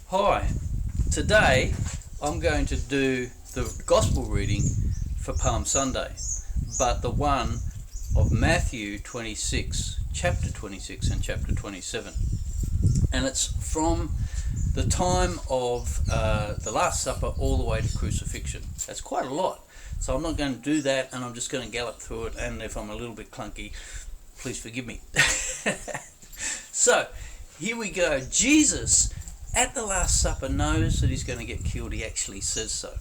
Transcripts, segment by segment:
Hi, today I'm going to do the Gospel reading for Palm Sunday, but the one of Matthew 26, chapter 26 and chapter 27. And it's from the time of the Last Supper all the way to crucifixion. That's quite a lot, so I'm not going to do that, and I'm just going to gallop through it, and if I'm a little bit clunky, please forgive me. So, here we go. Jesus, at the Last Supper, knows that he's going to get killed. He actually says so.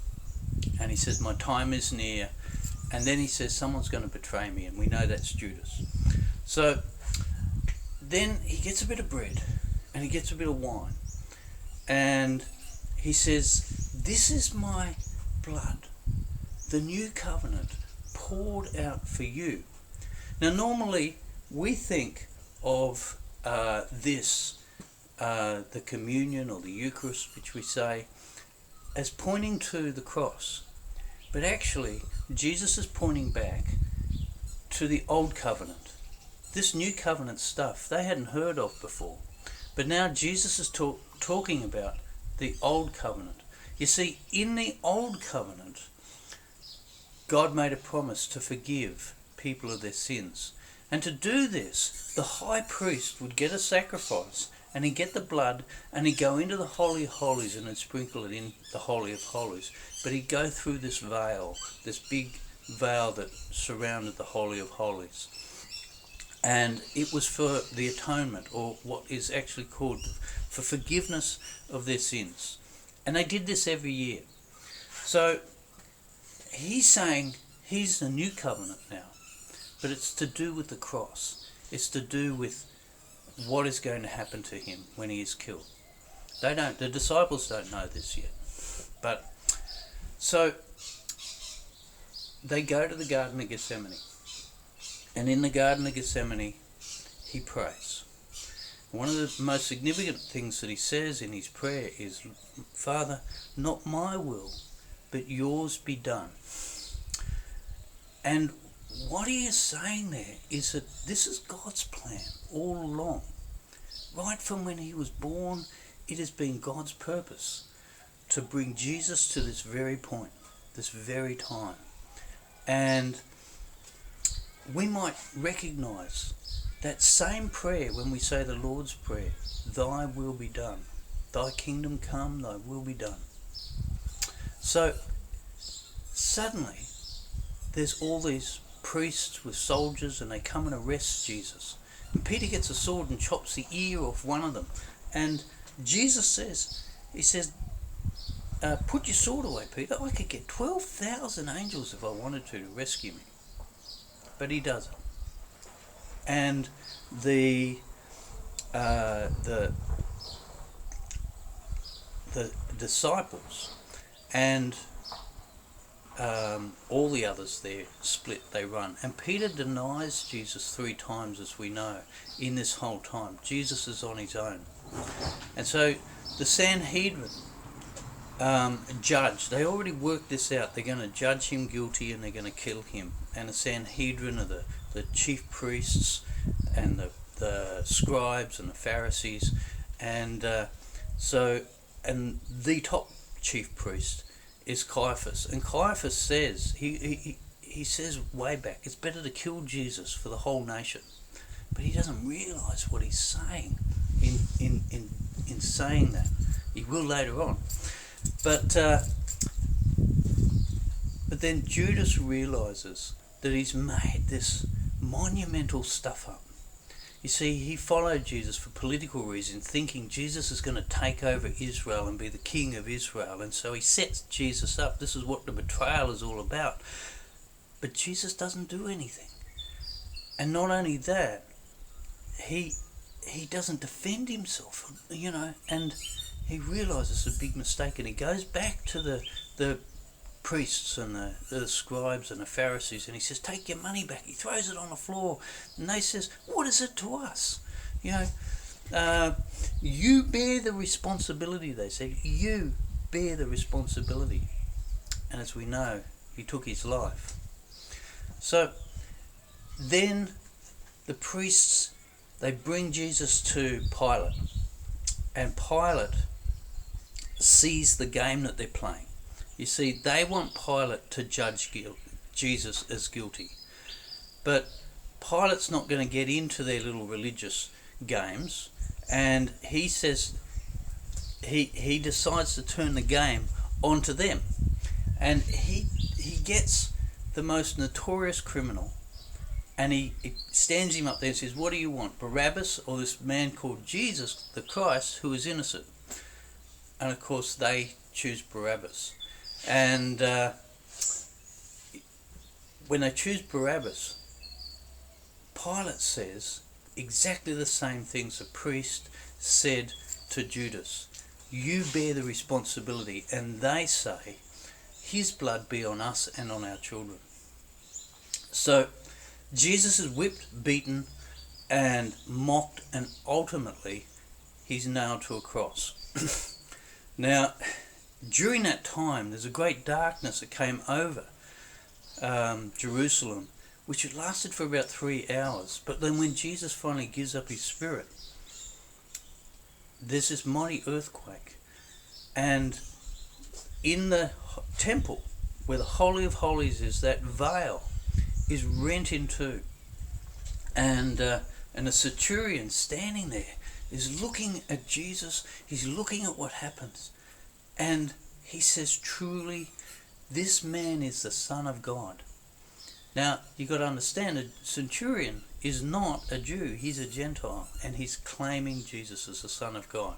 And he says, my time is near. And then he says, someone's going to betray me. And we know that's Judas. So then he gets a bit of bread and he gets a bit of wine. And he says, this is my blood, the new covenant poured out for you. Now, normally we think of the communion or the Eucharist, which we say, as pointing to the cross. But actually, Jesus is pointing back to the old covenant. This new covenant stuff they hadn't heard of before. But now Jesus is talking about the old covenant. You see, in the old covenant, God made a promise to forgive people of their sins. And to do this, the high priest would get a sacrifice and he'd get the blood and he'd go into the Holy of Holies and he'd sprinkle it in the Holy of Holies. But he'd go through this veil, this big veil that surrounded the Holy of Holies. And it was for the atonement, or what is actually called for forgiveness of their sins. And they did this every year. So he's saying he's the new covenant now. But it's to do with the cross. It's to do with what is going to happen to him when he is killed. The disciples don't know this yet. But so they go to the Garden of Gethsemane. And in the Garden of Gethsemane, he prays. One of the most significant things that he says in his prayer is, Father, not my will, but yours be done. And what he is saying there is that this is God's plan all along. Right from when he was born, it has been God's purpose to bring Jesus to this very point, this very time. And we might recognize that same prayer when we say the Lord's Prayer, thy will be done, thy kingdom come, thy will be done. So suddenly there's all these priests with soldiers and they come and arrest Jesus. And Peter gets a sword and chops the ear off one of them. And Jesus says, put your sword away, Peter. I could get 12,000 angels if I wanted to rescue me. But he doesn't. And the disciples and all the others there split, they run. And Peter denies Jesus 3 times, as we know, in this whole time. Jesus is on his own. And so the Sanhedrin judge, they already worked this out. They're going to judge him guilty and they're going to kill him. And the Sanhedrin are the chief priests and the scribes and the Pharisees. And and the top chief priest is Caiaphas. And Caiaphas says, he says way back, it's better to kill Jesus for the whole nation. But he doesn't realise what he's saying in saying that. He will later on. But then Judas realises that he's made this monumental stuff up. You see, he followed Jesus for political reasons, thinking Jesus is going to take over Israel and be the king of Israel. And so he sets Jesus up. This is what the betrayal is all about. But Jesus doesn't do anything. And not only that, he doesn't defend himself, and he realises it's a big mistake. And he goes back to the priests and the scribes and the Pharisees, and he says, take your money back. He throws it on the floor, and they says, what is it to us? You bear the responsibility, they said. You bear the responsibility. And as we know, he took his life. So then the priests, they bring Jesus to Pilate, and Pilate sees the game that they're playing. You see, they want Pilate to judge Jesus as guilty. But Pilate's not going to get into their little religious games, and he says he decides to turn the game onto them. And he gets the most notorious criminal, and he stands him up there and says, "What do you want, Barabbas or this man called Jesus, the Christ, who is innocent?" And of course they choose Barabbas. And when they choose Barabbas, Pilate says exactly the same things the priest said to Judas. You bear the responsibility. And they say, his blood be on us and on our children. So Jesus is whipped, beaten, and mocked, and ultimately he's nailed to a cross. Now, during that time, there's a great darkness that came over Jerusalem, which had lasted for about 3 hours. But then when Jesus finally gives up his spirit, there's this mighty earthquake. And in the temple, where the Holy of Holies is, that veil is rent in two. And a centurion standing there is looking at Jesus. He's looking at what happens. And he says, truly, this man is the Son of God. Now, you've got to understand, a centurion is not a Jew. He's a Gentile, and he's claiming Jesus as the Son of God.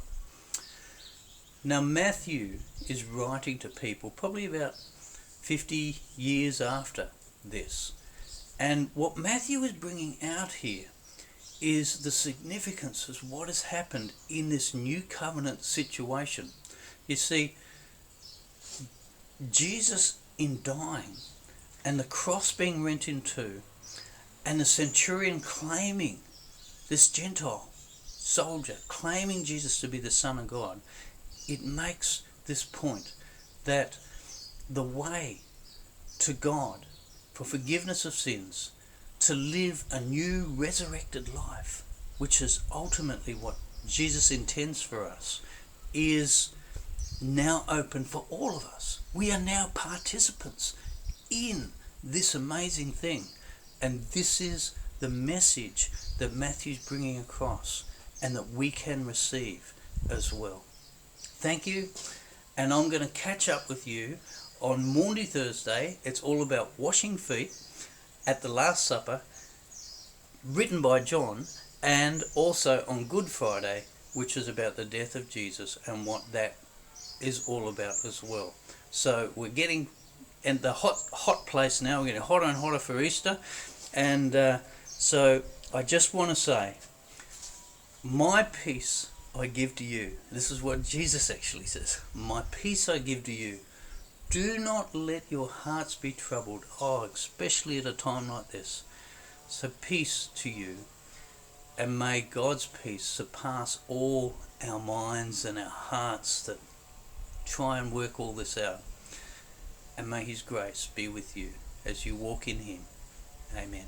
Now, Matthew is writing to people probably about 50 years after this. And what Matthew is bringing out here is the significance of what has happened in this new covenant situation. You see, Jesus in dying, and the cross being rent in two, and the centurion claiming, this Gentile soldier claiming Jesus to be the Son of God, it makes this point that the way to God for forgiveness of sins, to live a new resurrected life, which is ultimately what Jesus intends for us, is now open for all of us. We are now participants in this amazing thing, and this is the message that Matthew's bringing across and that we can receive as well. Thank you, and I'm going to catch up with you on Maundy Thursday. It's all about washing feet at the Last Supper, written by John, and also on Good Friday, which is about the death of Jesus and what that is all about as well. So we're getting in the hot place now. We're getting hotter and hotter for Easter, and so I just want to say, my peace I give to you. This is what Jesus actually says. My peace I give to you. Do not let your hearts be troubled. Especially at a time like this. So peace to you. And may God's peace surpass all our minds and our hearts that try and work all this out. And may his grace be with you as you walk in him. Amen.